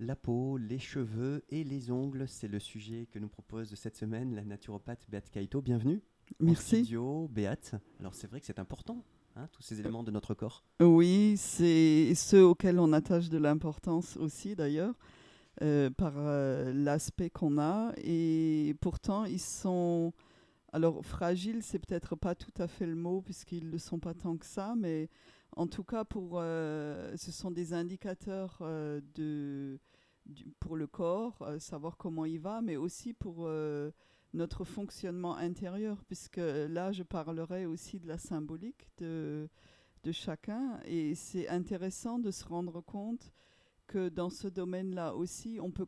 La peau, les cheveux et les ongles, c'est le sujet que nous propose cette semaine la naturopathe Beate Kaito. Bienvenue en Merci. studio, Beate. Alors c'est vrai que c'est important, tous ces éléments de notre corps. Oui, c'est ceux auxquels on attache de l'importance aussi d'ailleurs, par l'aspect qu'on a. Et pourtant, ils sont... Alors, fragiles, c'est peut-être pas tout à fait le mot, puisqu'ils ne le sont pas tant que ça, mais en tout cas, ce sont des indicateurs pour le corps, savoir comment il va, mais aussi pour notre fonctionnement intérieur, puisque là, je parlerai aussi de la symbolique de chacun. Et c'est intéressant de se rendre compte que dans ce domaine-là aussi, on peut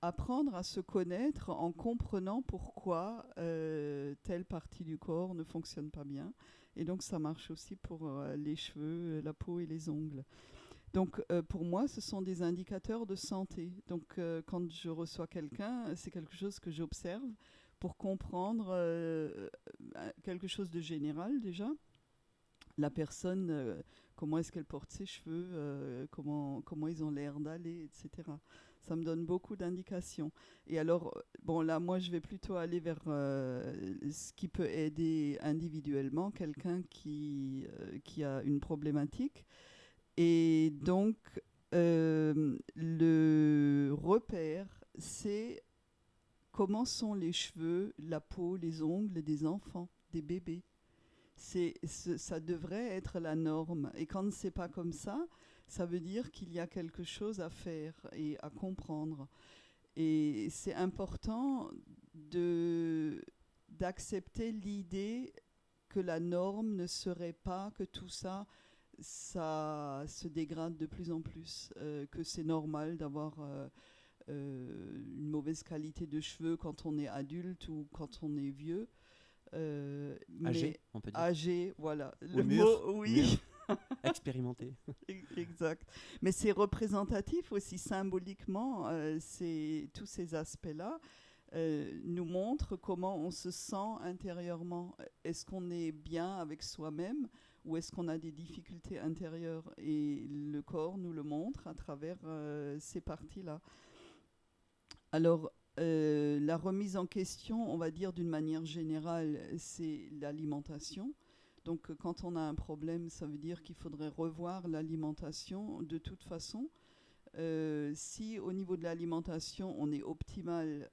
apprendre à se connaître en comprenant pourquoi telle partie du corps ne fonctionne pas bien. Et donc ça marche aussi pour les cheveux, la peau et les ongles. Donc pour moi, ce sont des indicateurs de santé. Donc quand je reçois quelqu'un, c'est quelque chose que j'observe pour comprendre quelque chose de général déjà, la personne, comment est-ce qu'elle porte ses cheveux, comment ils ont l'air d'aller, etc. Ça me donne beaucoup d'indications. Et alors, bon, là, moi, je vais plutôt aller vers ce qui peut aider individuellement quelqu'un qui a une problématique. Et donc, le repère, c'est comment sont les cheveux, la peau, les ongles des enfants, des bébés. Ça devrait être la norme. Et quand c'est pas comme ça veut dire qu'il y a quelque chose à faire et à comprendre. Et c'est important de d'accepter l'idée que la norme ne serait pas que tout ça, ça se dégrade de plus en plus, que c'est normal d'avoir une mauvaise qualité de cheveux quand on est adulte ou quand on est vieux. Âgé, Mais on peut dire. âgé, voilà, Ou le mûr, mot, oui, mûr, expérimenté. exact. Mais c'est représentatif aussi symboliquement, tous ces aspects-là nous montrent comment on se sent intérieurement. Est-ce qu'on est bien avec soi-même ou est-ce qu'on a des difficultés intérieures? Et le corps nous le montre à travers ces parties-là. Alors, la remise en question, on va dire d'une manière générale, c'est l'alimentation. Donc, quand on a un problème, ça veut dire qu'il faudrait revoir l'alimentation de toute façon. Si au niveau de l'alimentation, on est optimal,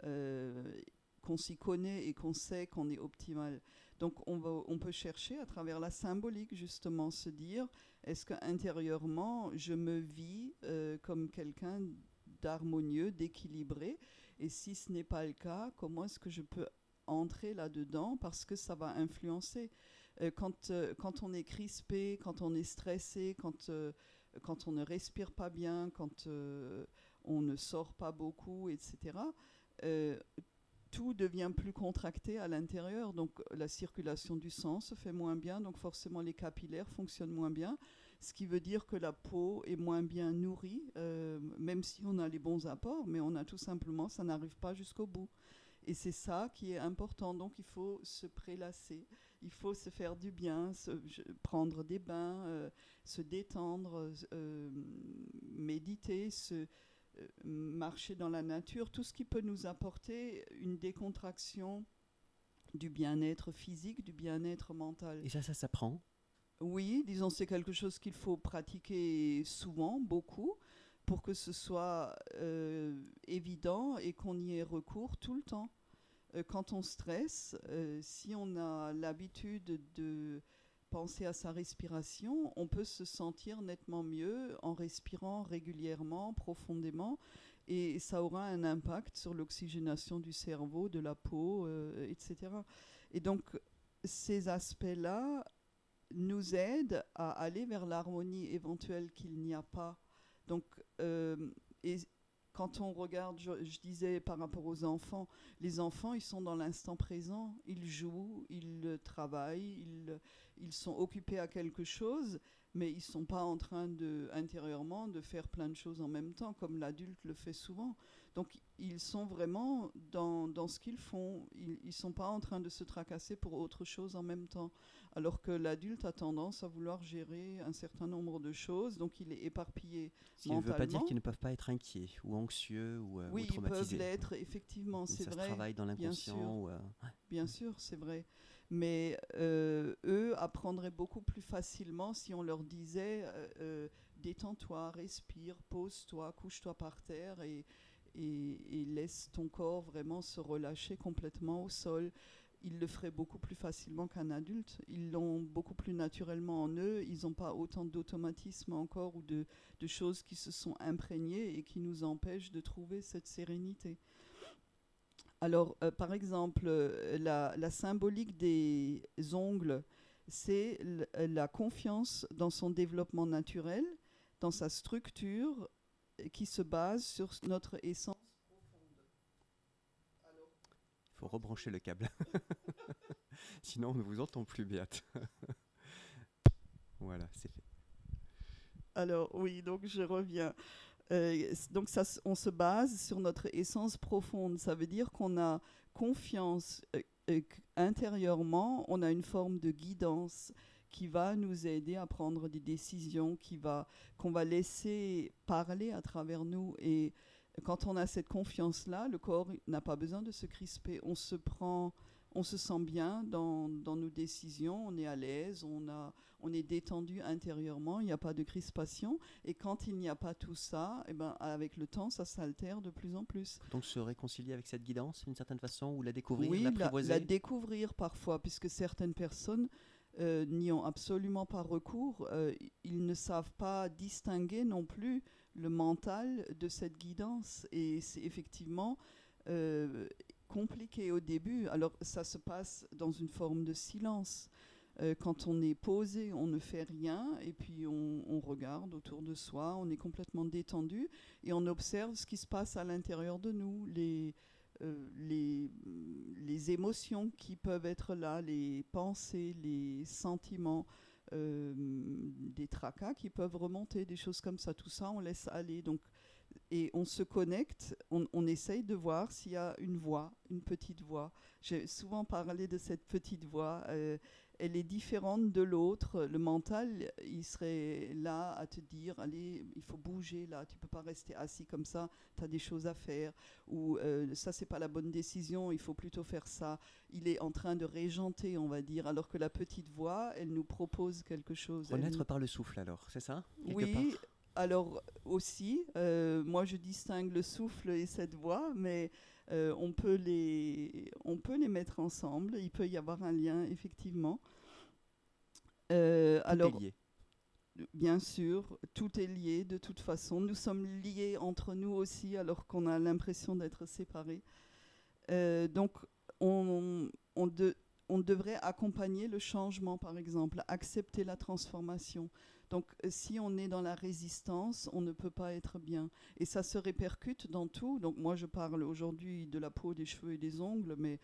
qu'on s'y connaît et qu'on sait qu'on est optimal, donc on peut chercher à travers la symbolique justement se dire, est-ce qu'intérieurement, je me vis comme quelqu'un d'harmonieux, d'équilibré? Et si ce n'est pas le cas, comment est-ce que je peux entrer là-dedans parce que ça va influencer. Quand on est crispé, quand on est stressé, quand on ne respire pas bien, quand on ne sort pas beaucoup, etc., euh, tout devient plus contracté à l'intérieur. Donc la circulation du sang se fait moins bien, donc forcément les capillaires fonctionnent moins bien, ce qui veut dire que la peau est moins bien nourrie, même si on a les bons apports, mais on a tout simplement, ça n'arrive pas jusqu'au bout. Et c'est ça qui est important. Donc il faut se prélasser, il faut se faire du bien, prendre des bains, se détendre, méditer, marcher dans la nature, tout ce qui peut nous apporter une décontraction du bien-être physique, du bien-être mental. Et ça s'apprend. Oui, disons, c'est quelque chose qu'il faut pratiquer souvent, beaucoup, pour que ce soit évident et qu'on y ait recours tout le temps. Quand on stresse, si on a l'habitude de penser à sa respiration, on peut se sentir nettement mieux en respirant régulièrement, profondément, et ça aura un impact sur l'oxygénation du cerveau, de la peau, etc. Et donc, ces aspects-là nous aident à aller vers l'harmonie éventuelle qu'il n'y a pas. Donc, et quand on regarde, je disais par rapport aux enfants, les enfants, ils sont dans l'instant présent, ils jouent, ils travaillent, ils sont occupés à quelque chose, mais ils ne sont pas en train intérieurement de faire plein de choses en même temps, comme l'adulte le fait souvent. Donc ils sont vraiment dans ce qu'ils font. Ils ne sont pas en train de se tracasser pour autre chose en même temps. Alors que l'adulte a tendance à vouloir gérer un certain nombre de choses, donc il est éparpillé Ce qui ne veut pas dire mentalement. qu'ils ne peuvent pas être inquiets ou anxieux ou Oui, ils peuvent traumatisés. l'être, effectivement, c'est Ça se vrai, travaille dans bien sûr. l'inconscient. Bien sûr, c'est vrai. Mais eux apprendraient beaucoup plus facilement si on leur disait détends-toi, respire, pose-toi, couche-toi par terre et laisse ton corps vraiment se relâcher complètement au sol. Ils le feraient beaucoup plus facilement qu'un adulte. Ils l'ont beaucoup plus naturellement en eux. Ils n'ont pas autant d'automatisme encore ou de choses qui se sont imprégnées et qui nous empêchent de trouver cette sérénité. Alors, par exemple, la symbolique des ongles, c'est la confiance dans son développement naturel, dans sa structure, qui se base sur notre essence. Il faut rebrancher le câble. Sinon, on ne vous entend plus, Béate. Voilà, c'est fait. Alors, oui, donc je reviens. Donc, on se base sur notre essence profonde. Ça veut dire qu'on a confiance intérieurement, on a une forme de guidance qui va nous aider à prendre des décisions, qu'on va laisser parler à travers nous. Et quand on a cette confiance-là, le corps n'a pas besoin de se crisper. On se sent bien dans nos décisions, on est à l'aise, on est détendu intérieurement, il n'y a pas de crispation. Et quand il n'y a pas tout ça, eh ben, avec le temps, ça s'altère de plus en plus. Faut donc se réconcilier avec cette guidance d'une certaine façon, ou la découvrir, Oui, l'apprivoiser. la découvrir parfois, puisque certaines personnes n'y ont absolument pas recours. Ils ne savent pas distinguer non plus le mental de cette guidance. Et c'est effectivement compliqué au début. Alors ça se passe dans une forme de silence. Quand on est posé, on ne fait rien et puis on regarde autour de soi, on est complètement détendu et on observe ce qui se passe à l'intérieur de nous, les émotions qui peuvent être là, les pensées, les sentiments, des tracas qui peuvent remonter, des choses comme ça. Tout ça, on laisse aller. Donc, et on se connecte, on essaye de voir s'il y a une voix, une petite voix. J'ai souvent parlé de cette petite voix. Elle est différente de l'autre. Le mental, il serait là à te dire, allez, il faut bouger là, tu peux pas rester assis comme ça, tu as des choses à faire. Ou ça, c'est pas la bonne décision, il faut plutôt faire ça. Il est en train de régenter, on va dire, alors que la petite voix, elle nous propose quelque chose. Renaître par le souffle, alors, c'est ça? Oui, alors aussi, moi je distingue le souffle et cette voix, mais on peut les mettre ensemble. Il peut y avoir un lien, effectivement. Tout est lié. Bien sûr, tout est lié de toute façon. Nous sommes liés entre nous aussi, alors qu'on a l'impression d'être séparés. Donc, on devrait accompagner le changement, par exemple, accepter la transformation. Donc, si on est dans la résistance, on ne peut pas être bien. Et ça se répercute dans tout. Donc, moi, je parle aujourd'hui de la peau, des cheveux et des ongles, mais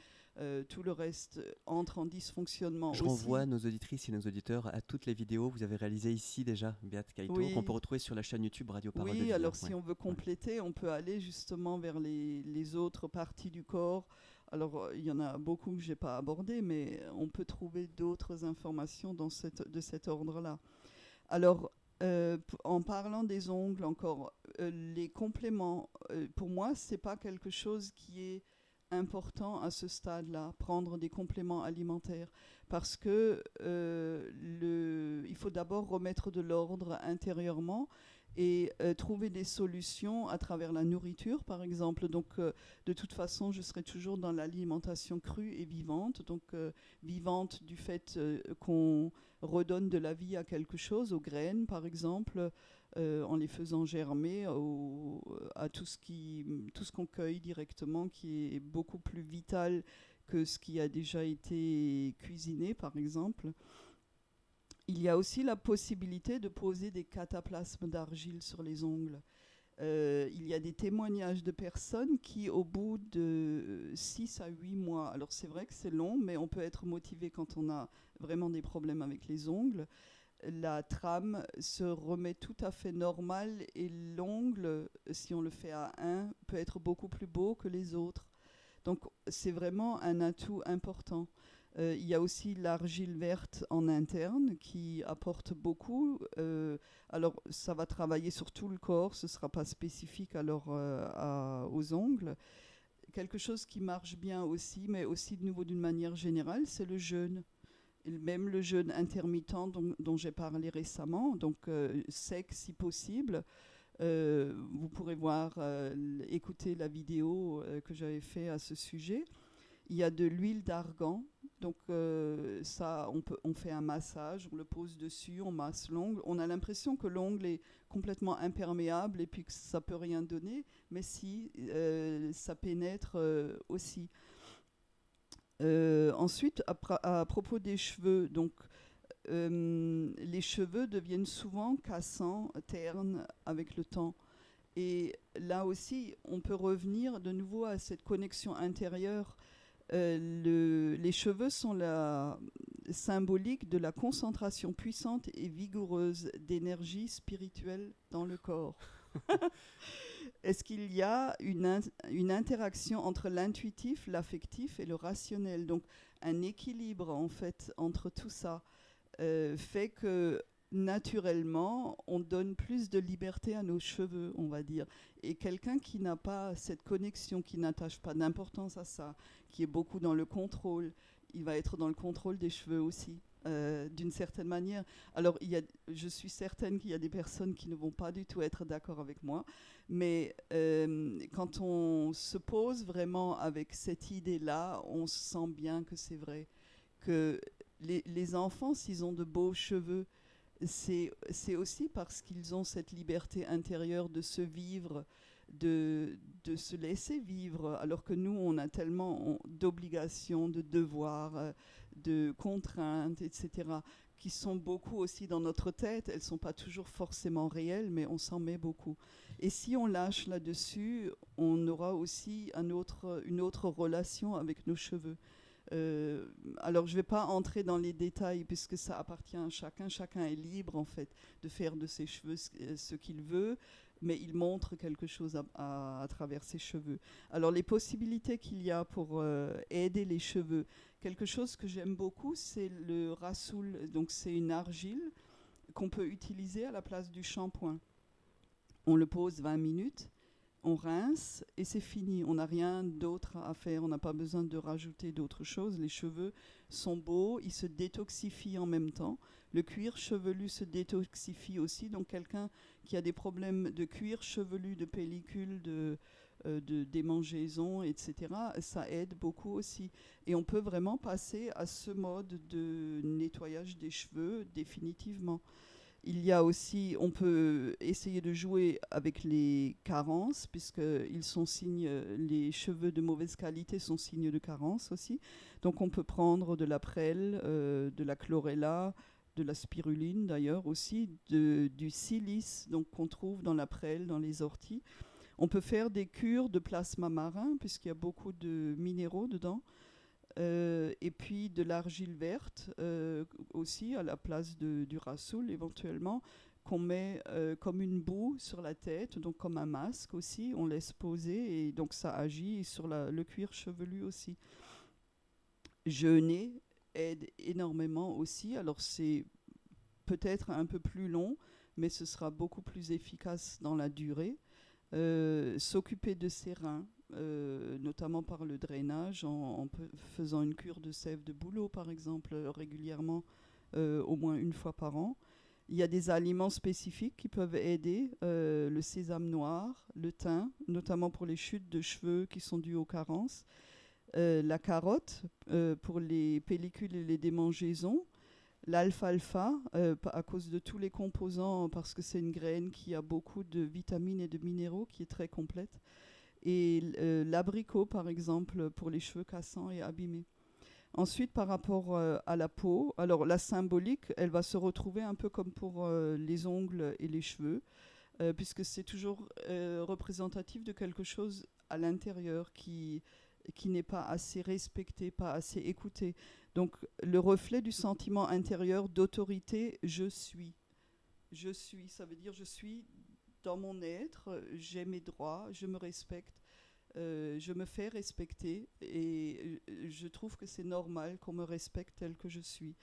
tout le reste entre en dysfonctionnement Je aussi. renvoie nos auditrices et nos auditeurs à toutes les vidéos que vous avez réalisées ici déjà, Béate Kaito, Oui. qu'on peut retrouver sur la chaîne YouTube Radio Parole de Vie. Oui, alors si on veut compléter, on peut aller justement vers les autres parties du corps. Alors, il y en a beaucoup que je n'ai pas abordées, mais on peut trouver d'autres informations de cet ordre-là. Alors, en parlant des ongles encore, les compléments, pour moi, ce n'est pas quelque chose qui est important à ce stade-là, prendre des compléments alimentaires, parce que il faut d'abord remettre de l'ordre intérieurement et trouver des solutions à travers la nourriture, par exemple. Donc, de toute façon, je serai toujours dans l'alimentation crue et vivante. Donc, vivante du fait qu'on redonne de la vie à quelque chose, aux graines, par exemple, en les faisant germer, à tout ce qu'on cueille directement, qui est beaucoup plus vital que ce qui a déjà été cuisiné, par exemple. Il y a aussi la possibilité de poser des cataplasmes d'argile sur les ongles. Il y a des témoignages de personnes qui, au bout de 6 à 8 mois, alors c'est vrai que c'est long, mais on peut être motivé quand on a vraiment des problèmes avec les ongles, la trame se remet tout à fait normale et l'ongle, si on le fait à 1, peut être beaucoup plus beau que les autres. Donc c'est vraiment un atout important. Il y a aussi l'argile verte en interne qui apporte beaucoup. Alors ça va travailler sur tout le corps, ce ne sera pas spécifique alors aux ongles. Quelque chose qui marche bien aussi, mais aussi de nouveau d'une manière générale, c'est le jeûne. Et même le jeûne intermittent dont j'ai parlé récemment, donc sec si possible. Vous pourrez voir, écouter la vidéo que j'avais fait à ce sujet. Il y a de l'huile d'argan, donc ça, on fait un massage, on le pose dessus, on masse l'ongle. On a l'impression que l'ongle est complètement imperméable et puis que ça peut rien donner, mais si, ça pénètre aussi. Ensuite, à propos des cheveux, donc les cheveux deviennent souvent cassants, ternes avec le temps. Et là aussi, on peut revenir de nouveau à cette connexion intérieure. Les cheveux sont la symbolique de la concentration puissante et vigoureuse d'énergie spirituelle dans le corps. Est-ce qu'il y a une interaction entre l'intuitif, l'affectif et le rationnel? Donc un équilibre en fait entre tout ça fait que naturellement on donne plus de liberté à nos cheveux, on va dire. Et quelqu'un qui n'a pas cette connexion, qui n'attache pas d'importance à ça, qui est beaucoup dans le contrôle, il va être dans le contrôle des cheveux aussi. D'une certaine manière. Alors, je suis certaine qu'il y a des personnes qui ne vont pas du tout être d'accord avec moi, mais quand on se pose vraiment avec cette idée-là, on sent bien que c'est vrai, que les enfants, s'ils ont de beaux cheveux, c'est aussi parce qu'ils ont cette liberté intérieure de se vivre, de se laisser vivre, alors que nous, on a tellement d'obligations, de devoirs, de contraintes, etc., qui sont beaucoup aussi dans notre tête. Elles ne sont pas toujours forcément réelles, mais on s'en met beaucoup. Et si on lâche là-dessus, on aura aussi une autre relation avec nos cheveux. Alors, je ne vais pas entrer dans les détails puisque ça appartient à chacun. Chacun est libre, en fait, de faire de ses cheveux ce qu'il veut, mais il montre quelque chose à travers ses cheveux. Alors, les possibilités qu'il y a pour aider les cheveux, quelque chose que j'aime beaucoup, c'est le rassoul. Donc, c'est une argile qu'on peut utiliser à la place du shampoing. On le pose 20 minutes. On rince et c'est fini. On n'a rien d'autre à faire. On n'a pas besoin de rajouter d'autres choses. Les cheveux sont beaux, ils se détoxifient en même temps. Le cuir chevelu se détoxifie aussi. Donc quelqu'un qui a des problèmes de cuir chevelu, de pellicule, de démangeaison, etc., ça aide beaucoup aussi. Et on peut vraiment passer à ce mode de nettoyage des cheveux définitivement. Il y a aussi, on peut essayer de jouer avec les carences, puisqu'ils sont signes, les cheveux de mauvaise qualité sont signes de carence aussi. Donc on peut prendre de la prêle, de la chlorella, de la spiruline d'ailleurs aussi, du silice donc, qu'on trouve dans la prêle, dans les orties. On peut faire des cures de plasma marin, puisqu'il y a beaucoup de minéraux dedans. Et puis de l'argile verte aussi à la place du rassoul éventuellement qu'on met comme une boue sur la tête, donc comme un masque aussi, on laisse poser et donc ça agit sur le cuir chevelu aussi. Jeûner aide énormément aussi, alors c'est peut-être un peu plus long, mais ce sera beaucoup plus efficace dans la durée. S'occuper de ses reins, notamment par le drainage, en faisant une cure de sève de bouleau, par exemple, régulièrement, au moins une fois par an. Il y a des aliments spécifiques qui peuvent aider, le sésame noir, le thym, notamment pour les chutes de cheveux qui sont dues aux carences, la carotte pour les pellicules et les démangeaisons, l'alfalfa, à cause de tous les composants, parce que c'est une graine qui a beaucoup de vitamines et de minéraux, qui est très complète. Et l'abricot, par exemple, pour les cheveux cassants et abîmés. Ensuite, par rapport à la peau, alors la symbolique, elle va se retrouver un peu comme pour les ongles et les cheveux, puisque c'est toujours représentatif de quelque chose à l'intérieur qui qui n'est pas assez respecté, pas assez écouté. Donc le reflet du sentiment intérieur d'autorité, je suis. Je suis, ça veut dire je suis dans mon être, j'ai mes droits, je me respecte, je me fais respecter et je trouve que c'est normal qu'on me respecte tel que je suis.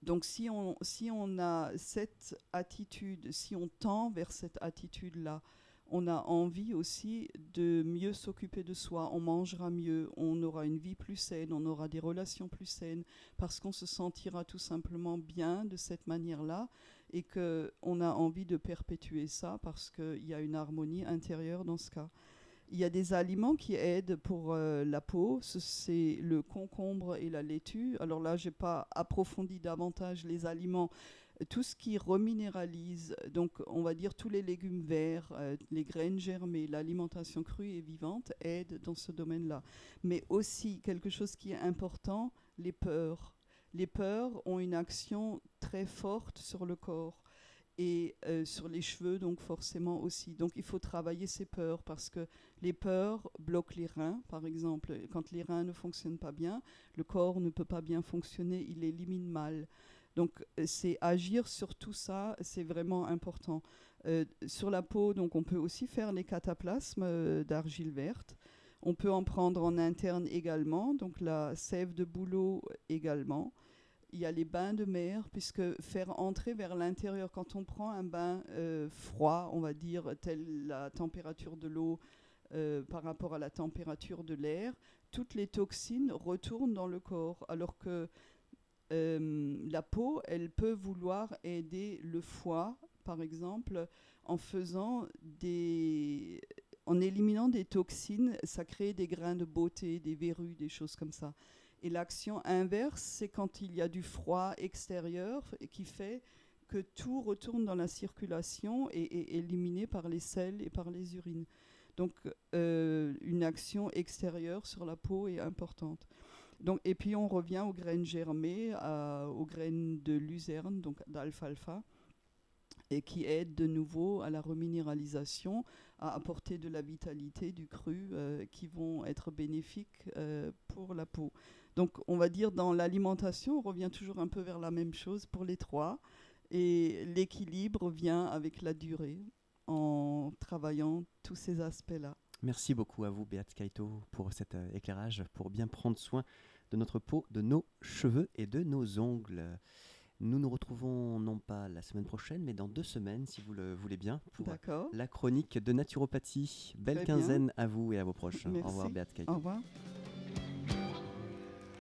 Donc si on a cette attitude, si on tend vers cette attitude-là, on a envie aussi de mieux s'occuper de soi, on mangera mieux, on aura une vie plus saine, on aura des relations plus saines, parce qu'on se sentira tout simplement bien de cette manière-là, et qu'on a envie de perpétuer ça, parce qu'il y a une harmonie intérieure dans ce cas. Il y a des aliments qui aident pour la peau, c'est le concombre et la laitue. Alors là, je n'ai pas approfondi davantage les aliments. Tout ce qui reminéralise, donc on va dire tous les légumes verts, les graines germées, l'alimentation crue et vivante aident dans ce domaine-là. Mais aussi, quelque chose qui est important, les peurs. Les peurs ont une action très forte sur le corps et sur les cheveux, donc forcément aussi. Donc il faut travailler ces peurs parce que les peurs bloquent les reins, par exemple. Quand les reins ne fonctionnent pas bien, le corps ne peut pas bien fonctionner, il élimine mal. Donc c'est agir sur tout ça, c'est vraiment important. Sur la peau, donc on peut aussi faire les cataplasmes d'argile verte. On peut en prendre en interne également, donc la sève de bouleau également. Il y a les bains de mer, puisque faire entrer vers l'intérieur, quand on prend un bain froid, on va dire, telle la température de l'eau par rapport à la température de l'air, toutes les toxines retournent dans le corps, alors que la peau, elle peut vouloir aider le foie, par exemple, en éliminant des toxines, ça crée des grains de beauté, des verrues, des choses comme ça. Et l'action inverse, c'est quand il y a du froid extérieur qui fait que tout retourne dans la circulation et est éliminé par les selles et par les urines. Donc, une action extérieure sur la peau est importante. Donc, et puis, on revient aux graines germées, aux graines de luzerne, donc d'alfalfa, et qui aident de nouveau à la reminéralisation, à apporter de la vitalité, du cru, qui vont être bénéfiques pour la peau. Donc, on va dire dans l'alimentation, on revient toujours un peu vers la même chose pour les trois. Et l'équilibre vient avec la durée, en travaillant tous ces aspects-là. Merci beaucoup à vous, Beate Kaito, pour cet éclairage, pour bien prendre soin de notre peau, de nos cheveux et de nos ongles. Nous nous retrouvons non pas la semaine prochaine, mais dans 2 semaines, si vous le voulez bien, pour la chronique de naturopathie. Belle quinzaine à vous et à vos proches. Merci. Au revoir, Beate Kaito. Au revoir.